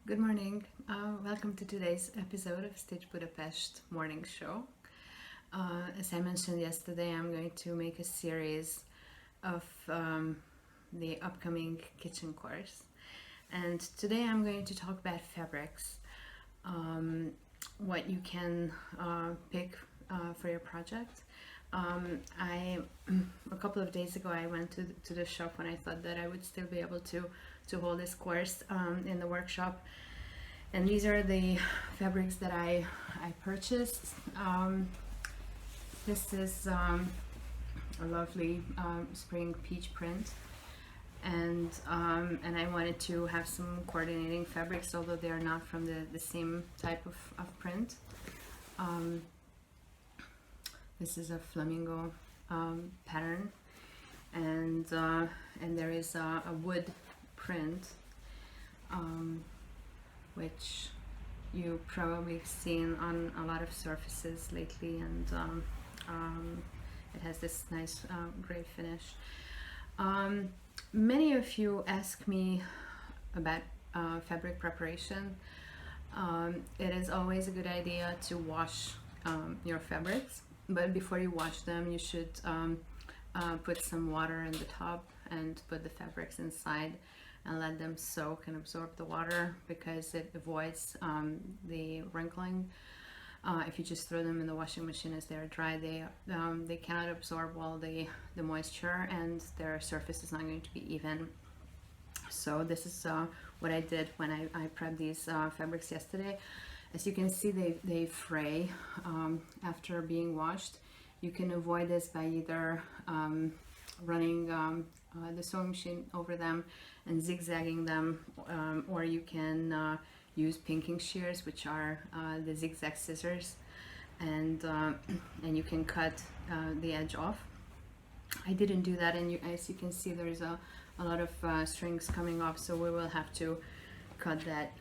Good morning. Welcome to today's episode of Stitch Budapest morning show. As I mentioned yesterday, I'm going to make a series of the upcoming kitchen course. And today I'm going to talk about fabrics, what you can pick for your project. A couple of days ago I went to the shop when I thought that I would still be able to hold this course in the workshop, and these are the fabrics that I purchased. This is a lovely spring peach print, and I wanted to have some coordinating fabrics, although they are not from the same type of print. This is a flamingo pattern, and there is a wood print, which you probably seen on a lot of surfaces lately, and it has this nice gray finish. Many of you ask me about fabric preparation. It is always a good idea to wash your fabrics, but before you wash them you should put some water in the tub and put the fabrics inside and let them soak and absorb the water, because it avoids the wrinkling. If you just throw them in the washing machine as they're dry, they cannot absorb all the moisture, and their surface is not going to be even. So this is what I did when I prepped these fabrics yesterday. As you can see, they fray after being washed. You can avoid this by either running the sewing machine over them and zigzagging them, or you can use pinking shears, which are the zigzag scissors, and you can cut the edge off. I didn't do that, and as you can see, there's a lot of strings coming off, so we will have to cut that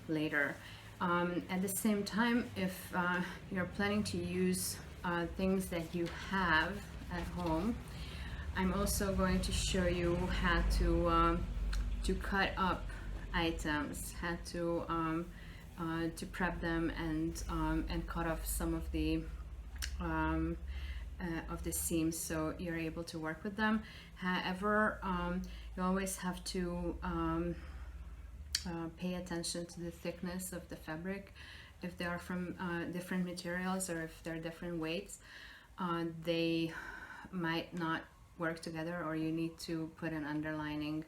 later. At the same time, if you're planning to use things that you have at home, I'm also going to show you how to cut up items, how to prep them and cut off some of the seams so you're able to work with them. However, you always have to pay attention to the thickness of the fabric. If they are from different materials, or if they're different weights, they might not work together, or you need to put an underlining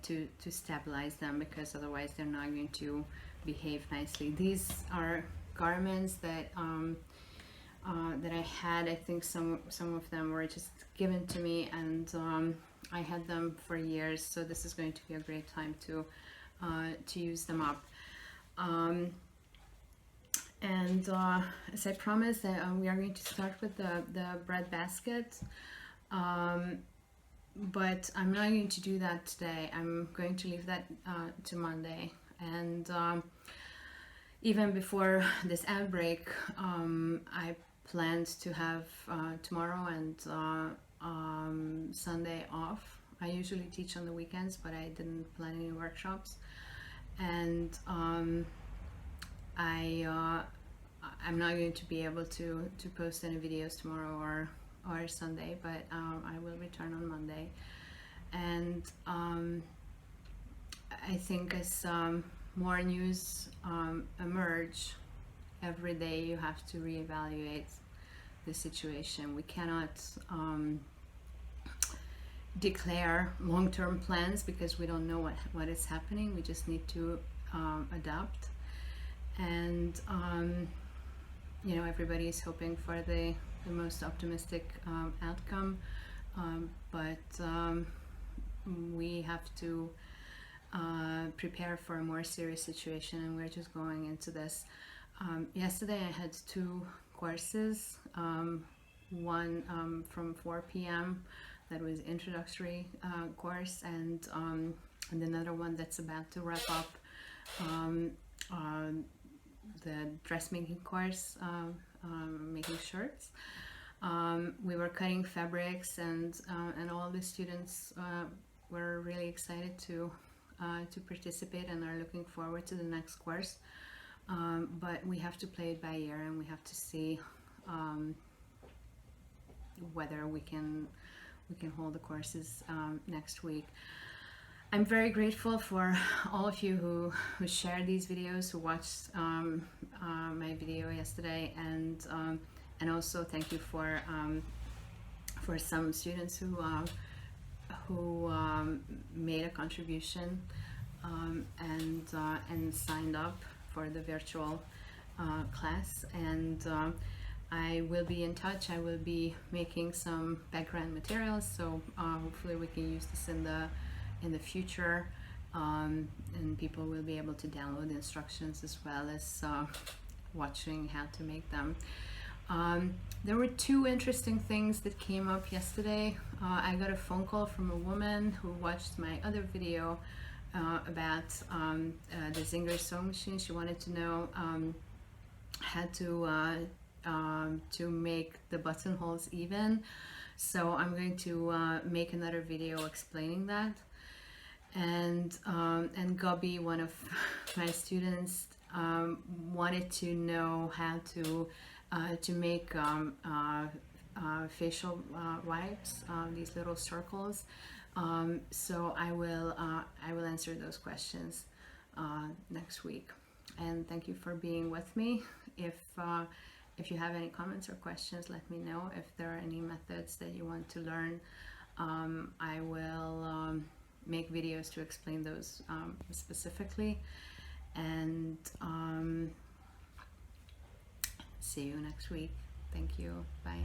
to stabilize them, because otherwise they're not going to behave nicely. These are garments that that I had. I think some of them were just given to me, and I had them for years, so this is going to be a great time to use them up. As I promised, we are going to start with the bread basket, but I'm not going to do that today. I'm going to leave that to Monday. And even before this outbreak, I planned to have tomorrow and Sunday off. I usually teach on the weekends, but I didn't plan any workshops, and I'm not going to be able to post any videos tomorrow or Sunday, but I will return on Monday. And I think as more news emerge every day, you have to reevaluate the situation. We cannot declare long-term plans because we don't know what is happening. We just need to adapt, and everybody is hoping for the most optimistic outcome, but we have to prepare for a more serious situation, and we're just going into this. Yesterday I had two courses, one from 4 p.m. that was introductory course, and another one that's about to wrap up, the dressmaking course, making shirts. We were cutting fabrics, and all the students were really excited to to participate and are looking forward to the next course. But we have to play it by ear, and we have to see whether we can hold the courses next week. I'm very grateful for all of you who shared these videos, who watched my video yesterday, and also thank you for some students who made a contribution and signed up for the virtual class. And I will be in touch. I will be making some background materials, so hopefully we can use this in the future, and people will be able to download the instructions as well as watching how to make them. There were two interesting things that came up yesterday. I got a phone call from a woman who watched my other video about the Zinger sewing machine. She wanted to know how to make the buttonholes even. So I'm going to make another video explaining that. And Gabi, one of my students, wanted to know how to make facial wipes, these little circles. So I will answer those questions next week. And thank you for being with me. If you have any comments or questions, let me know. If there are any methods that you want to learn, I will make videos to explain those specifically. And see you next week. Thank you. Bye.